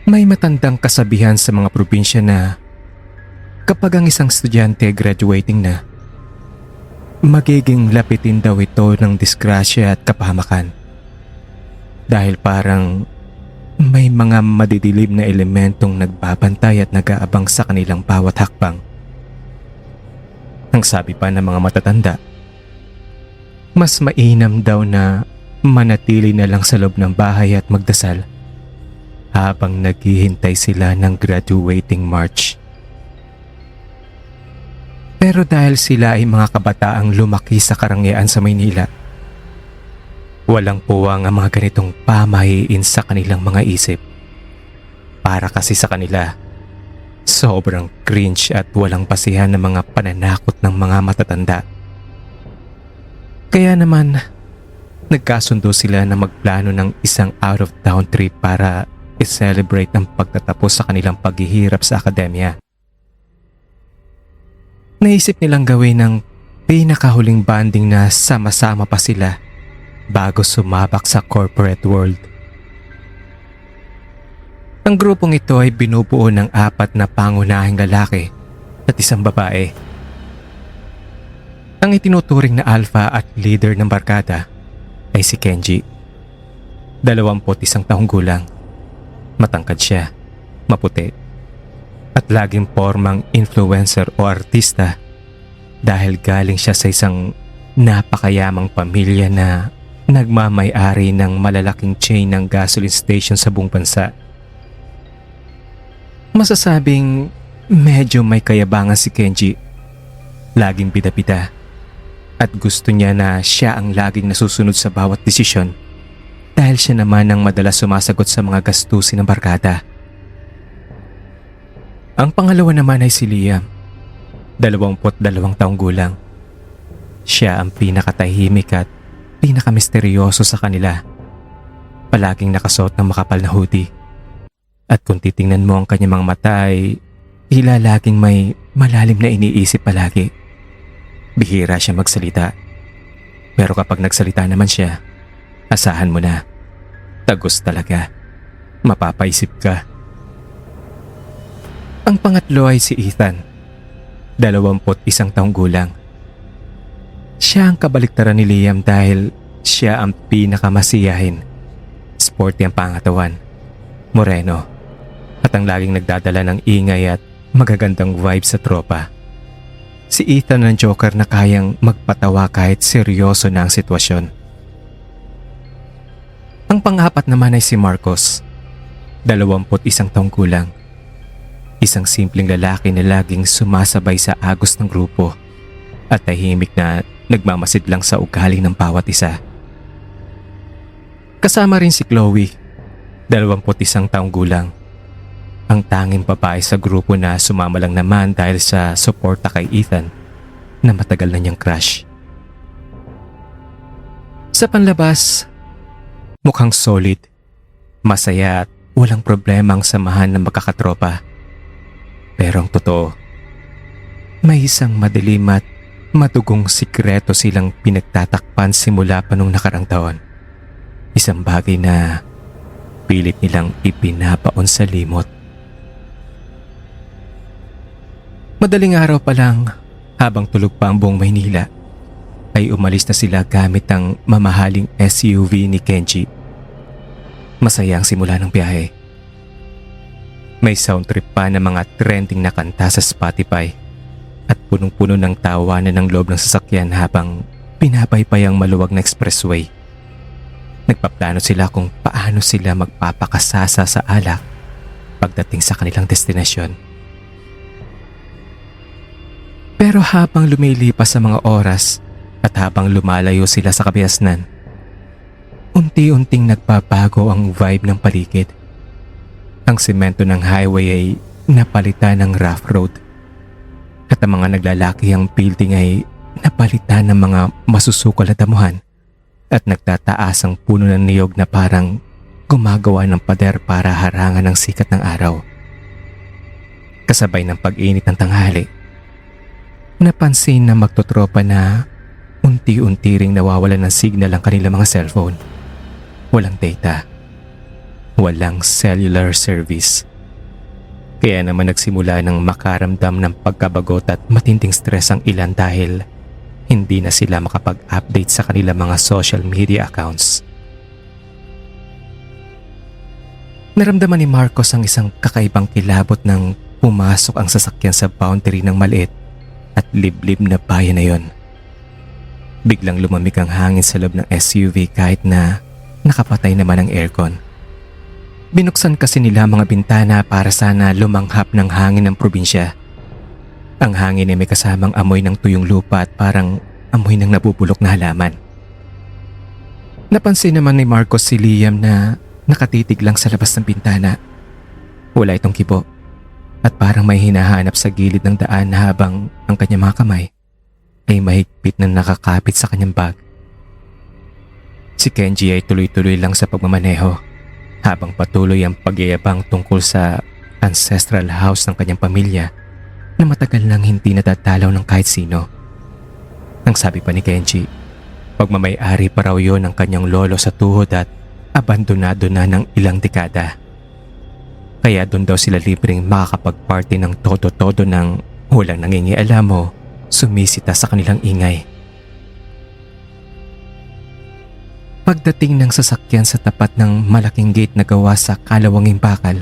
May matandang kasabihan sa mga probinsya na kapag ang isang estudyante graduating na, magiging lapitin daw ito ng disgrasya at kapahamakan. Dahil parang may mga madidilim na elementong nagbabantay at nag-aabang sa kanilang bawat hakbang. Ang sabi pa ng mga matatanda, mas mainam daw na manatili na lang sa loob ng bahay at magdasal habang naghihintay sila ng graduating march. Pero dahil sila ay mga kabataang lumaki sa karangyaan sa Maynila, walang puwang ang mga ganitong pamahiin sa kanilang mga isip. Para kasi sa kanila, sobrang cringe at walang basihan ng mga pananakot ng mga matatanda. Kaya naman, nagkasundo sila na magplano ng isang out-of-town trip para i-celebrate ang pagtatapos sa kanilang paghihirap sa akademya. Naisip nilang gawin ng pinakahuling banding na sama-sama pa sila bago sumabak sa corporate world. Ang grupong ito ay binubuo ng 4 na pangunahing lalaki at isang babae. Ang itinuturing na alpha at leader ng barkada ay si Kenji. 21 taong gulang. Matangkad siya, maputi, at laging pormang influencer o artista dahil galing siya sa isang napakayamang pamilya na nagmamay-ari ng malalaking chain ng gasoline station sa buong bansa. Masasabing medyo may kayabangan si Kenji. Laging bida-bida at gusto niya na siya ang laging nasusunod sa bawat desisyon dahil siya naman ang madalas sumasagot sa mga gastusin ng barkada. Ang pangalawa naman ay si Liam, 22 taong gulang. Siya ang pinakatahimik at pinakamisteryoso sa kanila. Palaging nakasuot ng makapal na hoodie. At kung titingnan mo ang kanyang mga mata ay tila laging may malalim na iniisip palagi. Bihira siya magsalita. Pero kapag nagsalita naman siya, asahan mo na. Tagos talaga. Mapapaisip ka. Ang pangatlo ay si Ethan, 21 taong gulang. Siya ang kabaliktaran ni Liam dahil siya ang pinakamasiyahin. Sporty ang pangatawan, moreno, at ang laging nagdadala ng ingay at magagandang vibe sa tropa. Si Ethan ang joker na kayang magpatawa kahit seryoso na ang sitwasyon. Ang pang-apat naman ay si Marcos, 21 taong gulang. Isang simpleng lalaki na laging sumasabay sa agos ng grupo at tahimik na nagmamasid lang sa ugali ng bawat isa. Kasama rin si Chloe, 21 taong gulang. Ang tanging babae sa grupo na sumama lang naman dahil sa suporta kay Ethan na matagal na niyang crush. Sa panlabas, mukhang solid, masaya at walang problema ang samahan ng magkakatropa. Pero ang totoo, may isang madilim at madugong sikreto silang pinagtatakpan simula pa nung nakarang taon. Isang bagay na pilit nilang ipinapaon sa limot. Madaling araw pa lang, habang tulog pa ang buong Maynila, ay umalis na sila gamit ang mamahaling SUV ni Kenji. Masaya ang simula ng biyahe. May sound trip pa ng mga trending na kanta sa Spotify at punong-puno ng tawanan ng loob ng sasakyan habang pinabaypay ang maluwag na expressway. Nagpaplano sila kung paano sila magpapakasasa sa alak pagdating sa kanilang destinasyon. Pero habang lumilipas sa mga oras at habang lumalayo sila sa kabiasnan, unti-unting nagbabago ang vibe ng paligid. Ang semento ng highway ay napalitan ng rough road at ang mga naglalakihang building ay napalitan ng mga masusukal na damuhan at nagtataas ang puno ng niyog na parang gumagawa ng pader para harangan ang sikat ng araw. Kasabay ng pag-init ng tanghali, napansin na magtotropa na unti-unti ring nawawalan ng signal ang kanilang mga cellphone. Walang data. walang cellular service. Kaya naman nagsimula ng makaramdam ng pagkabagot at matinding stress ang ilan dahil hindi na sila makapag-update sa kanilang mga social media accounts. Naramdaman ni Marcos ang isang kakaibang kilabot nang pumasok ang sasakyan sa boundary ng maliit at liblib na bayan na yon. Biglang lumamig ang hangin sa loob ng SUV kahit na nakapatay naman ang aircon. Binuksan kasi nila mga bintana para sana lumanghap ng hangin ng probinsya. Ang hangin ay may kasamang amoy ng tuyong lupa at parang amoy ng nabubulok na halaman. Napansin naman ni Marcos si Liam na nakatitig lang sa labas ng bintana. Wala itong kibo at parang may hinahanap sa gilid ng daan habang ang kanyang mga kamay ay mahigpit na nakakapit sa kanyang bag. Si Kenji ay tuloy-tuloy lang sa pagmamaneho habang patuloy ang pagyayabang tungkol sa ancestral house ng kanyang pamilya na matagal nang hindi natatalaw ng kahit sino. Ang sabi pa ni Kenji, pagmamay-ari pa raw yun ng kanyang lolo sa tuhod at abandonado na ng ilang dekada. Kaya doon daw sila libreng makakapag-party ng todo-todo ng walang nangingialam o sumisita sa kanilang ingay. Pagdating ng sasakyan sa tapat ng malaking gate na gawa sa kalawanging bakal,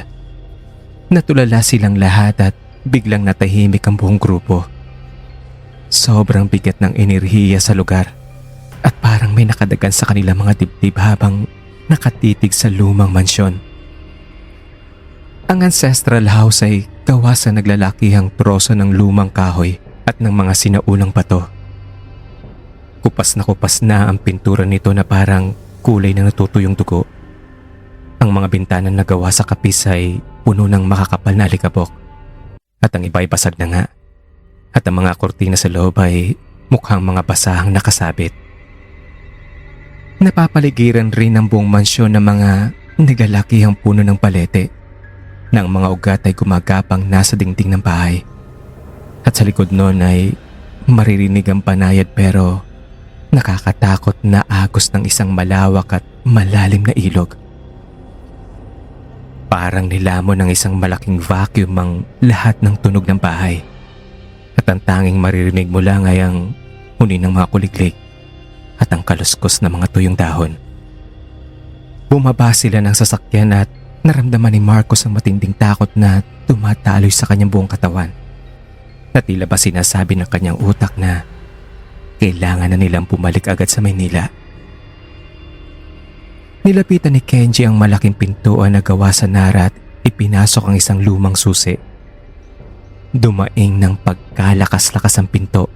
natulala silang lahat at biglang natahimik ang buong grupo. Sobrang bigat ng enerhiya sa lugar at parang may nakadagan sa kanilang mga dibdib habang nakatitig sa lumang mansyon. Ang ancestral house ay gawa sa naglalakihang troso ng lumang kahoy at ng mga sinaunang bato. Kupas na ang pintura nito na parang kulay na natutuyong dugo. Ang mga bintana na gawa sa kapis ay puno ng makakapal na alikabok at ang iba ay basag na nga. At ang mga kortina sa loob ay mukhang mga basahang nakasabit. Napapaligiran rin ang buong mansyon ng mga nagalakihang puno ng palete na ang mga ugat ay gumagapang nasa dingding ng bahay. At sa likod noon ay maririnig ang panayad pero nakakatakot na agos ng isang malawak at malalim na ilog. Parang nilamon ng isang malaking vacuum ang lahat ng tunog ng bahay. At ang tanging maririnig mo lang ay ang huni ng mga kuliglig at ang kaluskos ng mga tuyong dahon. Bumaba sila ng sasakyan at naramdaman ni Marcos ang matinding takot na tumataloy sa kanyang buong katawan. Na tila ba sinasabi ng kanyang utak na kailangan na nilang bumalik agad sa Maynila. Nilapitan ni Kenji ang malaking pintuan na gawa sa nara at ipinasok ang isang lumang susi. Dumaing ng pagkalakas-lakas ang pinto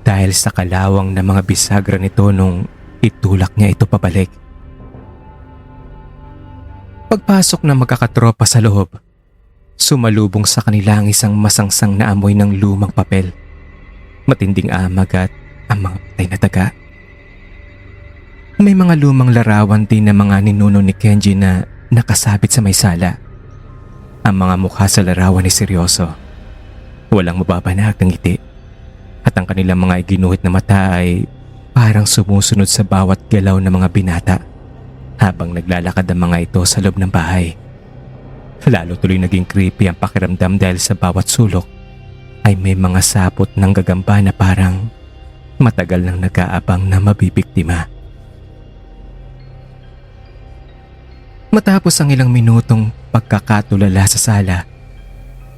dahil sa kalawang na mga bisagra nito nung itulak niya ito pabalik. Pagpasok ng magkakatropa sa loob, sumalubong sa kanila ang isang masangsang na amoy ng lumang papel, matinding amag at ang mga patay na daga. May mga lumang larawan din na mga ninuno ni Kenji na nakasabit sa may sala. Ang mga mukha sa larawan ay seryoso. Walang mababanag ng ngiti. At ang kanilang mga iginuhit na mata ay parang sumusunod sa bawat galaw ng mga binata habang naglalakad ang mga ito sa loob ng bahay. Lalo tuloy naging creepy ang pakiramdam dahil sa bawat sulok ay may mga sapot ng gagamba na parang matagal nang nag-aabang na mabibiktima. Matapos ang ilang minutong pagkakatulala sa sala,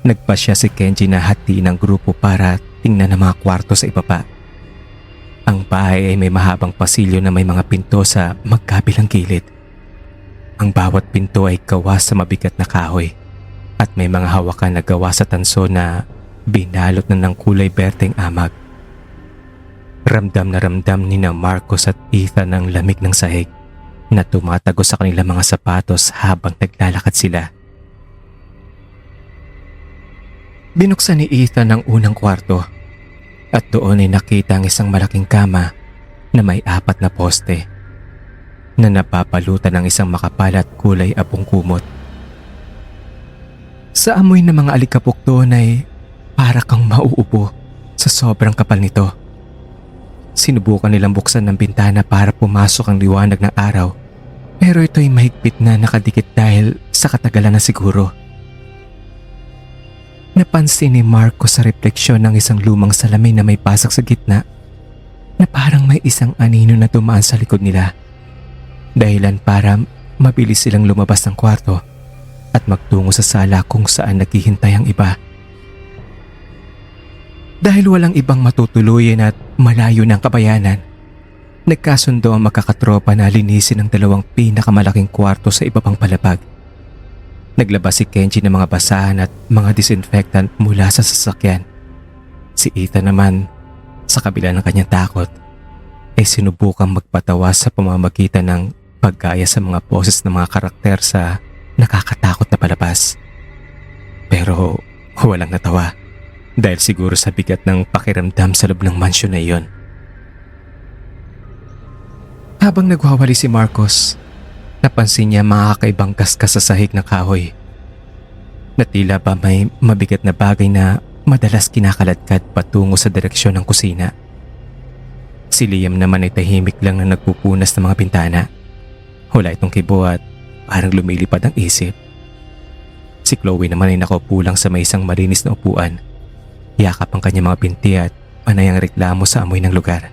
nagpasya si Kenji na hatiin ang grupo para tingnan ang mga kwarto sa ibaba. Ang bahay ay may mahabang pasilyo na may mga pinto sa magkabilang gilid. Ang bawat pinto ay gawa sa mabigat na kahoy at may mga hawakan na gawa sa tanso na binalot na ng kulay berteng amag. Ramdam na ramdam ni na Marcos at Ethan ang lamig ng sahig na tumatagos sa kanilang mga sapatos habang naglalakad sila. Binuksan ni Ethan ang unang kwarto at doon ay nakita ang isang malaking kama na may 4 na poste na napapalutan ng isang makapal at kulay apong kumot. Sa amoy ng mga alikabok doon ay para kang mauupo sa sobrang kapal nito. Sinubukan nilang buksan ng bintana para pumasok ang liwanag ng araw Pero ito'y mahigpit na nakadikit dahil sa katagalan na siguro. Napansin ni Marco sa refleksyon ng isang lumang salamin na may pasak sa gitna na parang may isang anino na tumaan sa likod nila. Dahilan para mabilis silang lumabas ng kwarto at magtungo sa sala kung saan naghihintay ang iba. Dahil walang ibang matutuluyan at malayo ng kabayanan, nagkasundo ang magkakatropa na linisin ang dalawang pinakamalaking kwarto sa iba pang palapag. Naglabas si Kenji ng mga basahan at mga disinfectant mula sa sasakyan. Si Ethan naman, sa kabila ng kanyang takot, ay sinubukang magpatawa sa pamamagitan ng paggaya sa mga poses ng mga karakter sa nakakatakot na palabas. Pero walang natawa dahil siguro sa bigat ng pakiramdam sa loob ng mansyon na iyon. Habang nagwawali si Marcos, napansin niya mga kakaibang kaskas sa sahig ng kahoy. Na tila ba may mabigat na bagay na madalas kinakaladkad patungo sa direksyon ng kusina. Si Liam naman ay tahimik lang na nagpupunas ng mga bintana. Wala itong kibo at parang lumilipad ang isip. Si Chloe naman ay nakaupo lang sa may isang malinis na upuan. Yakap ang kanyang mga binti at panay ang reklamo sa amoy ng lugar.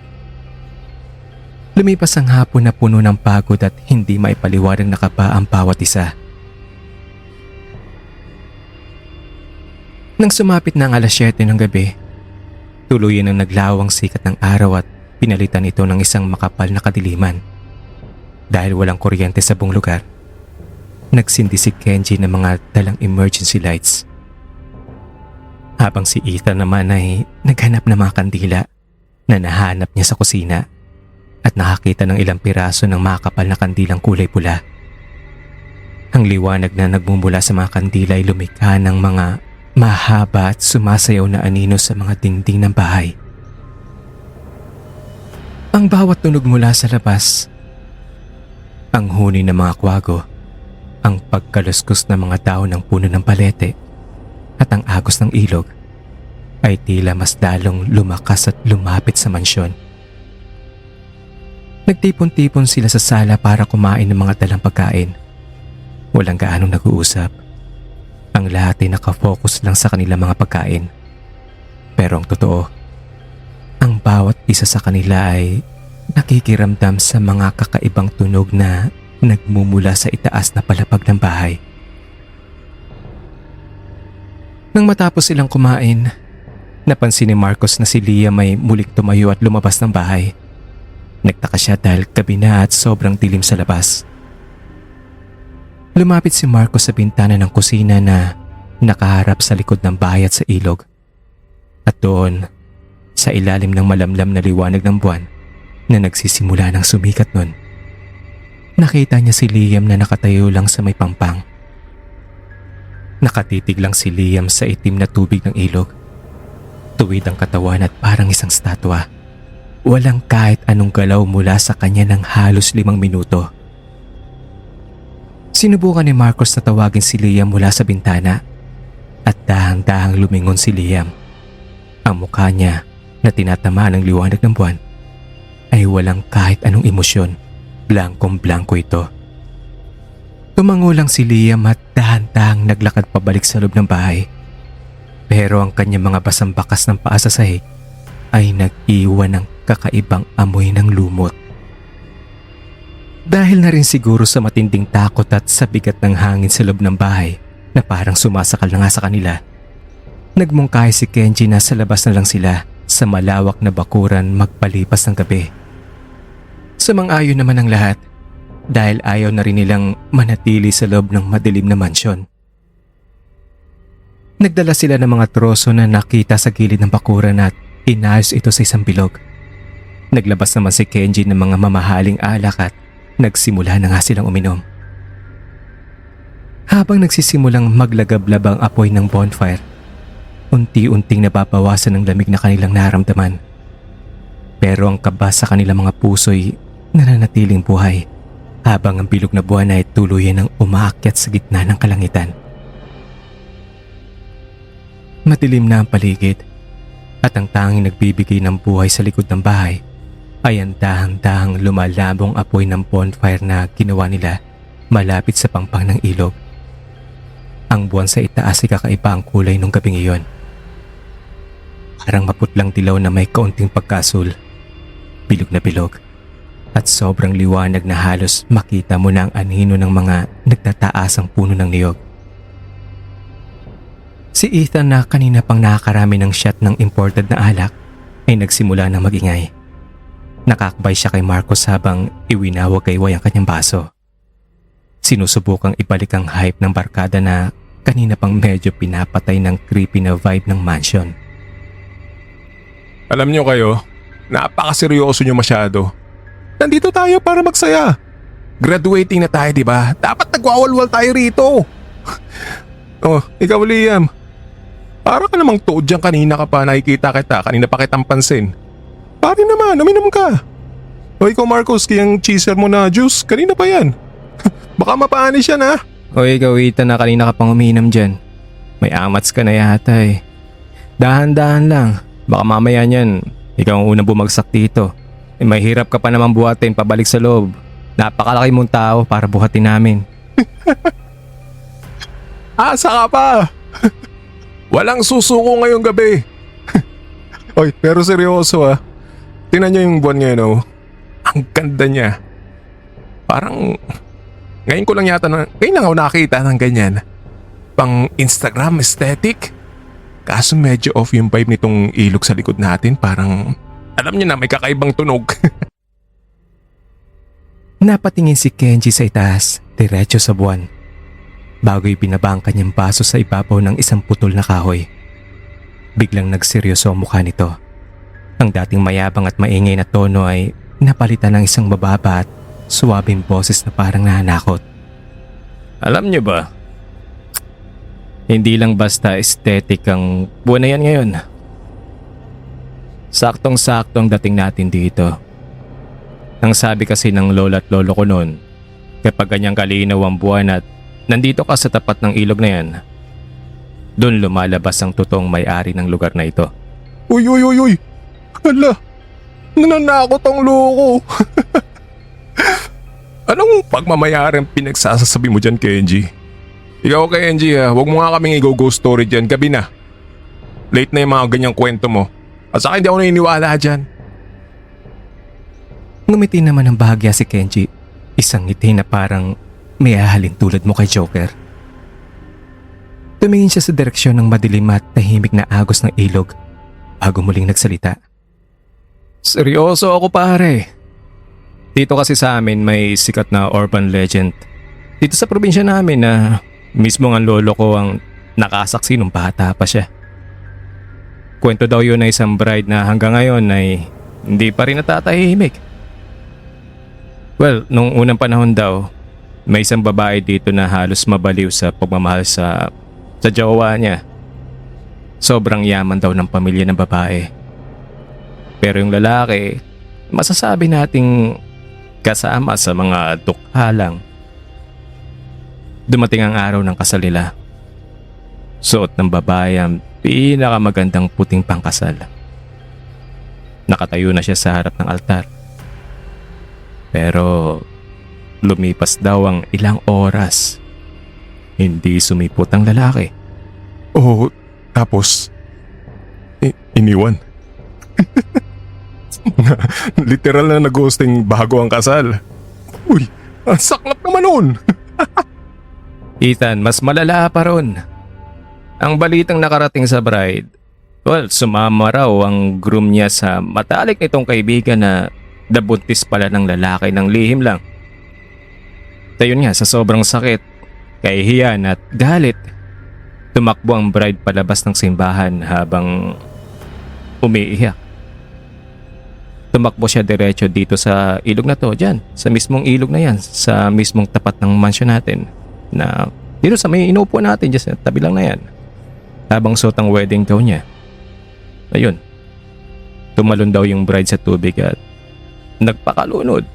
Lumipas ang hapon na puno ng pagod at hindi maipaliwanag na kaba ang bawat isa. Nang sumapit na ang 7:00 ng gabi, tuluyan ang naglawang sikat ng araw at pinalitan ito ng isang makapal na kadiliman. Dahil walang kuryente sa buong lugar, nagsindi si Kenji ng mga dalang emergency lights. Habang si Ethan naman ay naghanap ng mga kandila na nahanap niya sa kusina at nakakita ng ilang piraso ng makakapal na kandilang kulay pula. Ang liwanag na nagmumula sa mga kandila ay lumikha ng mga mahaba at sumasayaw na anino sa mga dingding ng bahay. Ang bawat tunog mula sa labas, ang huni ng mga kwago, ang pagkaluskos ng mga dahon ng puno ng palete at ang agos ng ilog ay tila mas lalong lumakas at lumapit sa mansyon. Nagtipon-tipon sila sa sala para kumain ng mga dalang pagkain. Walang gaanong nag-uusap. Ang lahat ay nakafocus lang sa kanilang mga pagkain. Pero ang totoo, ang bawat isa sa kanila ay nakikiramdam sa mga kakaibang tunog na nagmumula sa itaas na palapag ng bahay. Nang matapos silang kumain, napansin ni Marcos na si Liam ay muling tumayo at lumabas ng bahay. Nagtaka siya dahil gabi na at sobrang dilim sa labas. Lumapit si Marcos sa bintana ng kusina na nakaharap sa likod ng bahay at sa ilog. At doon, sa ilalim ng malamlam na liwanag ng buwan na nagsisimula ng sumikat nun, nakita niya si Liam na nakatayo lang sa may pampang. Nakatitig lang si Liam sa itim na tubig ng ilog. Tuwid ang katawan at parang isang statwa. Walang kahit anong galaw mula sa kanya ng halos 5 minuto. Sinubukan ni Marcos na tawagin si Liam mula sa bintana at dahang-dahang lumingon si Liam. Ang mukha niya na tinatamaan ng liwanag ng buwan ay walang kahit anong emosyon. Blankong-blanko ito. Tumango lang si Liam at dahan-dahang naglakad pabalik sa loob ng bahay. Pero ang kanyang mga basang bakas ng paa sa sahig ay nag-iwan ng kakaibang amoy ng lumot. Dahil na rin siguro sa matinding takot at sa bigat ng hangin sa loob ng bahay na parang sumasakal na nga sa kanila, nagmungkahi si Kenji na sa labas na lang sila sa malawak na bakuran magpalipas ng gabi. Sumang-ayon naman ang lahat dahil ayaw na rin nilang manatili sa loob ng madilim na mansyon. Nagdala sila ng mga troso na nakita sa gilid ng bakuran at inayos ito sa isang bilog. Naglabas naman si Kenji ng mga mamahaling alak at nagsimula na nga silang uminom. Habang nagsisimulang maglagablab ang apoy ng bonfire, unti-unting nababawasan ng lamig na kanilang naramdaman. Pero ang kaba sa kanilang mga puso'y nananatiling buhay habang ang bilog na buwan ay tuluyan ng umaakyat sa gitna ng kalangitan. Madilim na ang paligid at ang tanging nagbibigay ng buhay sa likod ng bahay ay ang dahang-dahang lumalabong apoy ng bonfire na ginawa nila malapit sa pangpang ng ilog. Ang buwan sa itaas ay kakaiba ang kulay nung gabing iyon. Parang maputlang dilaw na may kaunting pagkasul, bilog na bilog, at sobrang liwanag na halos makita mo na ang anino ng mga nagtataasang puno ng niyog. Si Ethan na kanina pang nakakarami ng shot ng imported na alak ay nagsimula na magingay. Nakakbay siya kay Marcos habang iwinawag kay Way ang kanyang baso. Sinusubukang ibalik ang hype ng barkada na kanina pang medyo pinapatay ng creepy na vibe ng mansion. Alam nyo kayo, napakaseryoso nyo masyado. Nandito tayo para magsaya. Graduating na tayo, di ba? Dapat nagwawalwal tayo rito. Oh, ikaw Liam. Para ka namang tuod dyan, kanina ka pa nakikita kita, kanina pa kitang pansin. Pare naman, uminom ka. O ikaw Marcos, kayang cheeser mo na juice, kanina pa yan. Baka mapaanis yan ha. O ikaw Ethan na kanina ka pang uminom dyan. May amats ka na yata eh. Dahan-dahan lang. Baka mamaya niyan, ikaw ang unang bumagsak dito. May hirap ka pa naman buhatin pabalik sa loob. Napakalaki mong tao para buhatin namin. Asa ka pa? Walang susuko ngayong gabi. Oy, pero seryoso ah. Tingnan niyo yung buwan ngayon oh. Ang ganda niya. Parang ngayon ko lang yata ngayon lang ako nakita ng ganyan. Pang Instagram aesthetic. Kaso medyo off yung vibe nitong ilog sa likod natin. Parang alam niyo na may kakaibang tunog. Napatingin si Kenji sa itaas, diretso sa buwan. Bago'y binaba ang kanyang baso sa ibabaw ng isang putol na kahoy. Biglang nagseryoso ang mukha nito. Ang dating mayabang at maingay na tono ay napalitan ng isang mababa at suwabing boses na parang nananakot. Alam niyo ba? Hindi lang basta aesthetic ang buwan na yan ngayon. Saktong-sakto ang dating natin dito. Ang sabi kasi ng lola at lolo ko noon, kapag ganyang kalinaw ang buwan at nandito ka sa tapat ng ilog na yan, doon lumalabas ang totoong may-ari ng lugar na ito. Uy, uy, uy, uy. Hala, nananakot ang loko. Anong pagmamayari ang pinagsasasabi mo dyan, Kenji? Ikaw Kenji ha, huwag mo nga kaming i-go-ghost story dyan, gabi na. Late na yung mga ganyang kwento mo. At saka hindi ako naniniwala dyan. Ngumiti naman ng bahagya si Kenji, isang ngiti na parang may ahalin tulad mo kay Joker. Tumingin siya sa direksyon ng madilim at tahimik na agos ng ilog bago muling nagsalita. Seryoso ako pare. Dito kasi sa amin may sikat na urban legend. Dito sa probinsya namin na mismo ang lolo ko ang nakasaksi nung bata pa siya. Kwento daw yun na isang bride na hanggang ngayon ay hindi pa rin natatahimik. Well, nung unang panahon daw, may isang babae dito na halos mabaliw sa pagmamahal sa jowa niya. Sobrang yaman daw ng pamilya ng babae. Pero yung lalaki, masasabi nating kasama sa mga dukha lang. Dumating ang araw ng kasal nila. Suot ng babae ang pinakamagandang puting pangkasal. Nakatayo na siya sa harap ng altar. Pero lumipas daw ang ilang oras. Hindi sumipot ang lalaki. Oh, tapos iniwan. Literal na nag-ghosting bago ang kasal. Uy, ang saklap naman nun. Ethan, mas malala pa ron. Ang balitang nakarating sa bride, well, sumama raw ang groom niya sa matalik nitong kaibigan na nabuntis pala ng lalaki ng lihim lang. Tayon nga sa sobrang sakit, kahihiyan at galit, tumakbo ang bride palabas ng simbahan habang umiiyak. Tumakbo siya diretso dito sa ilog na to, dyan, sa mismong ilog na yan, sa mismong tapat ng mansion natin, na dito sa may inupo natin, dyan sa tabi lang na yan, habang suot ang wedding gown niya. Ayun, tumalon daw yung bride sa tubig at nagpakalunod.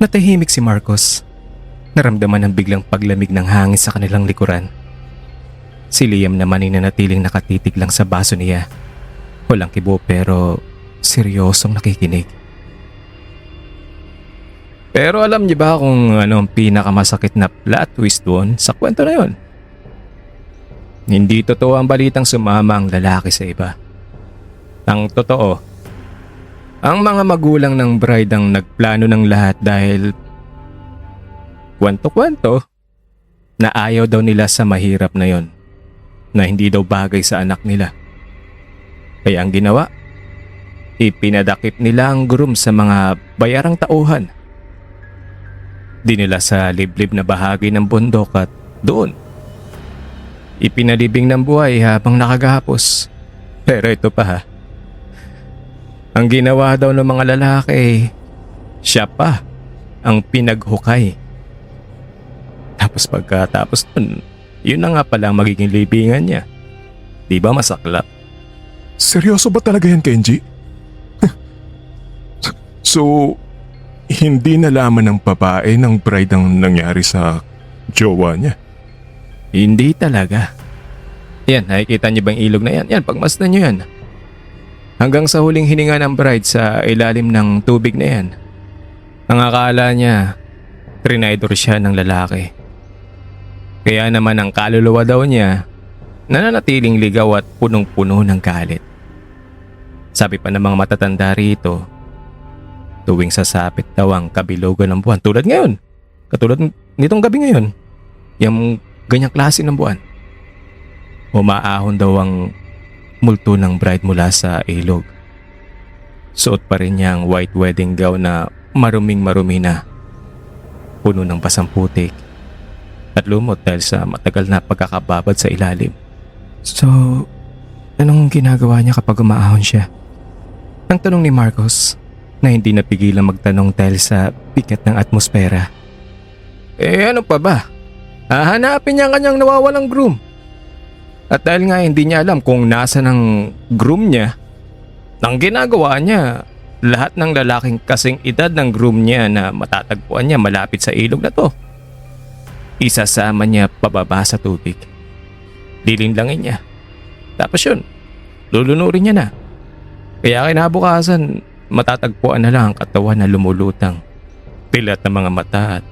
Natahimik si Marcos. Naramdaman ang biglang paglamig ng hangin sa kanilang likuran. Si Liam naman ay nanatiling nakatitig lang sa baso niya. Walang kibo pero seryosong nakikinig. Pero alam niyo ba kung ano ang pinakamasakit na plot twist doon sa kwento na yon? Hindi totoo ang balitang sumama ang lalaki sa iba. Ang totoo, ang mga magulang ng bride ang nagplano ng lahat dahil kwento-kwento na ayaw daw nila sa mahirap na yon, na hindi daw bagay sa anak nila. Kaya ang ginawa, ipinadakip nila ang groom sa mga bayarang tauhan. Dinila sa liblib na bahagi ng bundok at doon ipinalibing ng buhay habang nakagapos. Pero ito pa ha, ang ginawa daw ng mga lalaki, siya pa ang pinaghukay. Tapos pagkatapos nun, yun na nga pala ang magiging libingan niya. Di ba masaklap? Seryoso ba talaga yan, Kenji? So, hindi nalaman ng babae ng bride ang nangyari sa jowa niya? Hindi talaga. Yan, nakikita niyo ba yung ilog na yan? Yan, pagmasdan niyo yan. Hanggang sa huling hininga ng bride sa ilalim ng tubig na yan. Ang akala niya, trinaydor siya ng lalaki. Kaya naman ang kaluluwa daw niya, nananatiling ligaw at punong-puno ng galit. Sabi pa ng mga matatanda rito, tuwing sasapit daw ang kabilugan ng buwan tulad ngayon. Katulad nitong gabi ngayon. Yung ganyang klase ng buwan. Umaahon daw ang multo ng bride mula sa ilog. Suot pa rin niya ang white wedding gown na maruming-marumi na. Puno ng basang putik at lumot dahil sa matagal na pagkakababad sa ilalim. So, anong ginagawa niya kapag umaahon siya? Ang tanong ni Marcos na hindi napigilang magtanong dahil sa bigat ng atmosfera. Ano pa ba? Hahanapin niya ang kanyang nawawalang groom. At dahil nga hindi niya alam kung nasa ng groom niya, ang ginagawa niya, lahat ng lalaking kasing edad ng groom niya na matatagpuan niya malapit sa ilog na to, isasama niya pababa sa tubig. Lilinlangin niya. Tapos yun, lulunurin niya na. Kaya kinabukasan, matatagpuan na lang ang katawan na lumulutang. Pilat ng mga mata at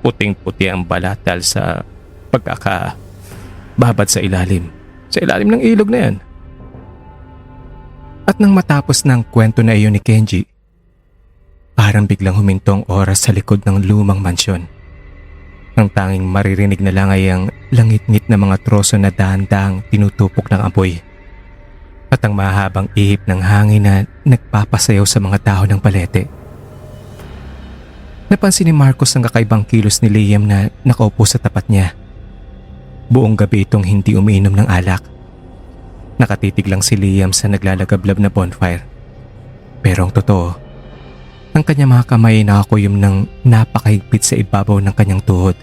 puting-puti ang balat dahil sa pagkakababad sa ilalim. Sa ilalim ng ilog na yan. At nang matapos ng kwento na iyon ni Kenji, parang biglang huminto ang oras sa likod ng lumang mansyon. Ang tanging maririnig na lang ay ang langit-ngit na mga troso na dahan-dahang tinutupok ng apoy. At ang mahabang ihip ng hangin na nagpapasayaw sa mga dahon ng palete. Napansin ni Marcos ang kakaibang kilos ni Liam na nakaupo sa tapat niya. Buong gabi itong hindi umiinom ng alak. Nakatitig lang si Liam sa naglalagablab na bonfire. Pero ang totoo, ang kanyang mga kamay ay nakakuyom ng napakahigpit sa ibabaw ng kanyang tuhod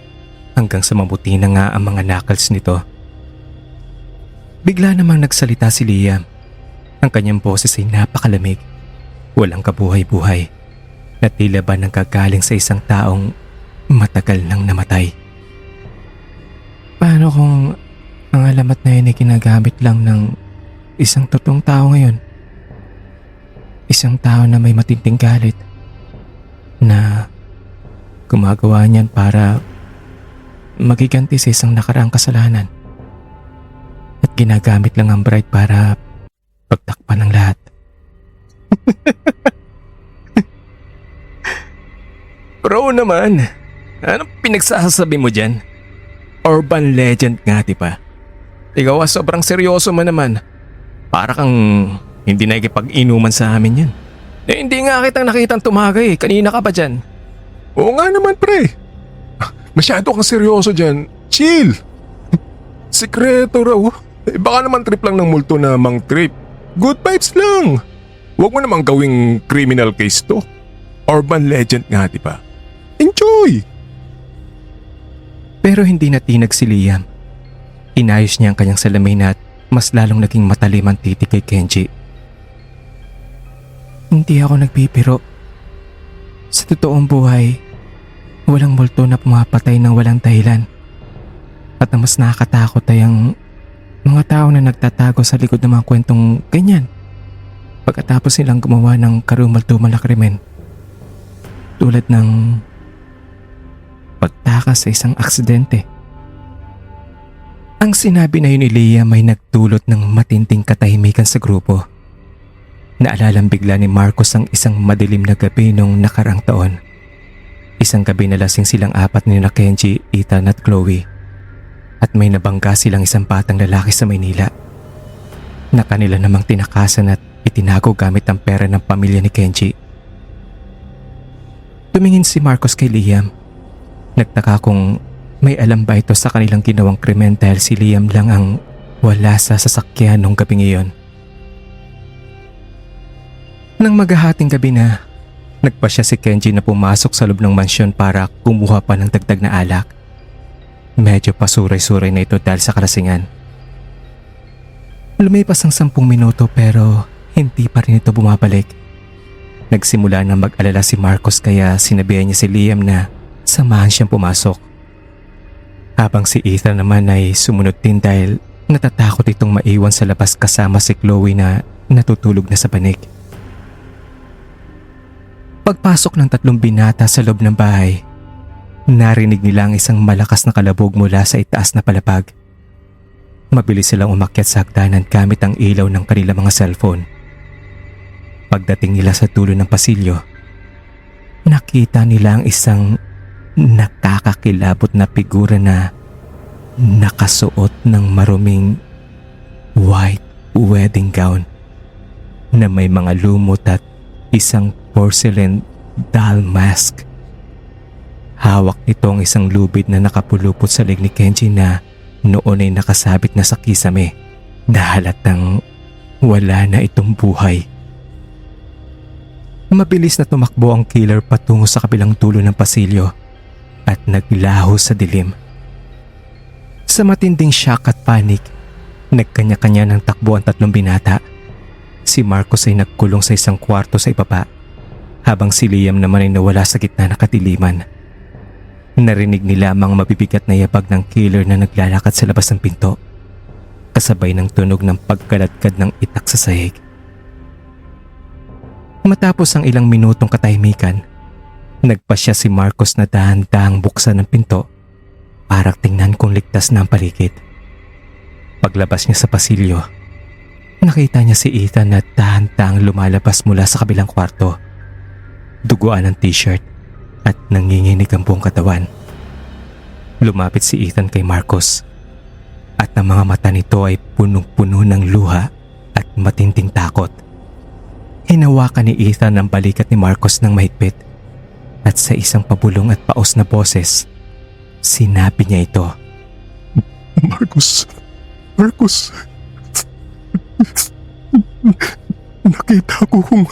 hanggang sa mabuti na nga ang mga knuckles nito. Bigla namang nagsalita si Liam. Ang kanyang boses ay napakalamig, walang kabuhay-buhay, na tila ba nanggagaling sa isang taong matagal nang namatay. Paano kung ang alamat na yun ay ginagamit lang ng isang totoong tao ngayon? Isang tao na may matinding galit na gumagawa niyan para magiganti sa isang nakaraang kasalanan at ginagamit lang ang bride para pagtakpan ng lahat. Bro naman, anong pinagsasabi mo dyan? Urban legend nga diba? Ikaw sobrang seryoso mo naman. Para kang hindi nakikipag-inuman sa amin yan. Hindi nga kitang nakitang tumagay, kanina ka pa dyan. Oo nga naman, pre. Masyado kang seryoso dyan. Chill. Sikreto raw. Baka naman trip lang ng multo na mang trip. Good vibes lang. Huwag mo namang gawing criminal case to. Urban legend nga diba? Enjoy! Pero hindi natinag si Liam. Inayos niya ang kanyang salamin at mas lalong naging matalim ang titig kay Kenji. Hindi ako nagbibiro. Sa totoong buhay, walang multo na pumapatay ng walang dahilan. At ang mas nakakatakot ay ang mga tao na nagtatago sa likod ng mga kwentong ganyan. pagkatapos nilang gumawa ng karumal-dumal na krimen. Tulad ng pagtakas sa isang aksidente. Ang sinabi na yun ni Liam ay nagdulot ng matinding katahimikan sa grupo. Naalalang bigla ni Marcos ang isang madilim na gabi nung nakarang taon. Isang gabi na lasing silang apat ni Kenji, Ethan at Chloe. At may nabangga silang isang batang lalaki sa Maynila na kanila namang tinakasan at itinago gamit ang pera ng pamilya ni Kenji. Tumingin si Marcos kay Liam. Nagtaka kung may alam ba ito sa kanilang ginawang krimen dahil si Liam lang ang wala sa sasakyan nung gabi ngayon. Nang maghahating gabi na, nagpasya si Kenji na pumasok sa loob ng mansyon para kumuha pa ng dagdag na alak. Medyo pasuray-suray na ito dahil sa kalasingan. Lumipas ang 10 minuto pero hindi pa rin ito bumabalik. Nagsimula na mag-alala si Marcos kaya sinabihan niya si Liam na samahan siyang pumasok. Habang si Ethan naman ay sumunod din dahil natatakot itong maiwan sa labas kasama si Chloe na natutulog na sa banig. Pagpasok ng 3 binata sa loob ng bahay, narinig nila ang isang malakas na kalabog mula sa itaas na palapag. Mabilis silang umakyat sa hagdanan gamit ang ilaw ng kanilang mga cellphone. Pagdating nila sa dulo ng pasilyo, nakita nila ang isang nakakakilabot na figura na nakasuot ng maruming white wedding gown na may mga lumot at isang porcelain doll mask. Hawak nito ang isang lubid na nakapulupot sa leg ni Kenji na noon ay nakasabit na sa kisame na halatang wala na itong buhay. Mabilis na tumakbo ang killer patungo sa kabilang dulo ng pasilyo at naglaho sa dilim. Sa matinding shock at panic, nagkanya-kanya ng takbo ang 3 binata. Si Marcos ay nagkulong sa isang kwarto sa ibaba, habang si Liam naman ay nawala sa gitna ng katiliman. Narinig nila ang mabibigat na yabag ng killer na naglalakad sa labas ng pinto, kasabay ng tunog ng pagkaladkad ng itak sa sahig. Matapos ang ilang minutong katahimikan, nagpasya si Marcos na dahan-dahang buksan ng pinto para tingnan kung ligtas na ang paligid. Paglabas niya sa pasilyo, nakita niya si Ethan na dahan-dahang lumalabas mula sa kabilang kwarto. Duguan ang t-shirt at nanginginig ang buong katawan. Lumapit si Ethan kay Marcos at ang mga mata nito ay punong-puno ng luha at matinding takot. Hinawakan ni Ethan ang balikat ni Marcos ng mahigpit at sa isang pabulong at paos na boses, sinabi niya ito. Marcos, nakita ko kung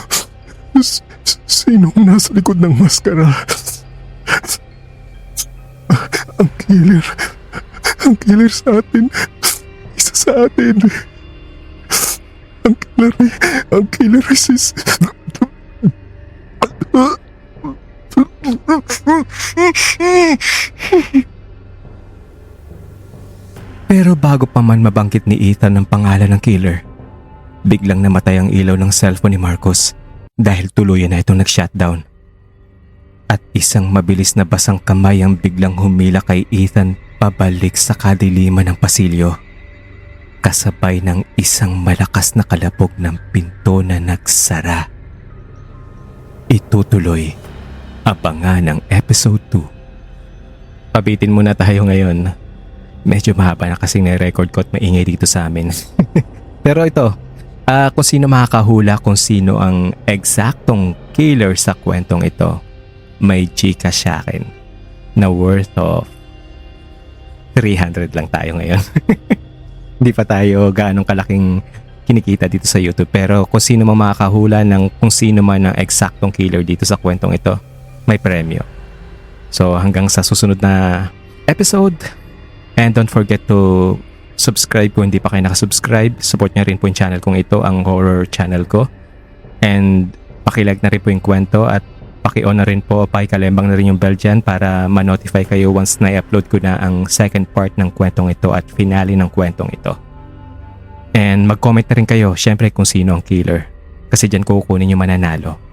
sinong nasa likod ng maskara. Ang killer sa atin, isa sa atin. Ang killer is Pero bago pa man mabangkit ni Ethan ang pangalan ng killer, biglang namatay ang ilaw ng cellphone ni Marcos dahil tuluyan na itong nag-shutdown. At isang mabilis na basang kamay ang biglang humila kay Ethan pabalik sa kadiliman ng pasilyo, kasabay ng isang malakas na kalabog ng pinto na nagsara. Itutuloy, abangan ang episode 2. Pabitin muna tayo ngayon. Medyo mahaba na kasing na-record ko at maingay dito sa amin. Pero ito, kung sino makakahula kung sino ang eksaktong killer sa kwentong ito, may chika sa akin na worth of 300 lang tayo ngayon. Hindi pa tayo gaanong kalaking kinikita dito sa YouTube, pero kung sino man makakahula ng kung sino man ang eksaktong killer dito sa kwentong ito, may premyo. So hanggang sa susunod na episode, and don't forget to subscribe kung hindi pa kayo nakasubscribe. Support niya rin po yung channel kong ito, ang horror channel ko. And pakilike na rin po yung kwento at paki-on na rin po, pakikalembang na rin yung bell dyan para ma-notify kayo once na-upload ko na ang second part ng kwentong ito at finale ng kwentong ito. And mag-comment na rin kayo, syempre kung sino ang killer. kasi dyan kukunin yung mananalo.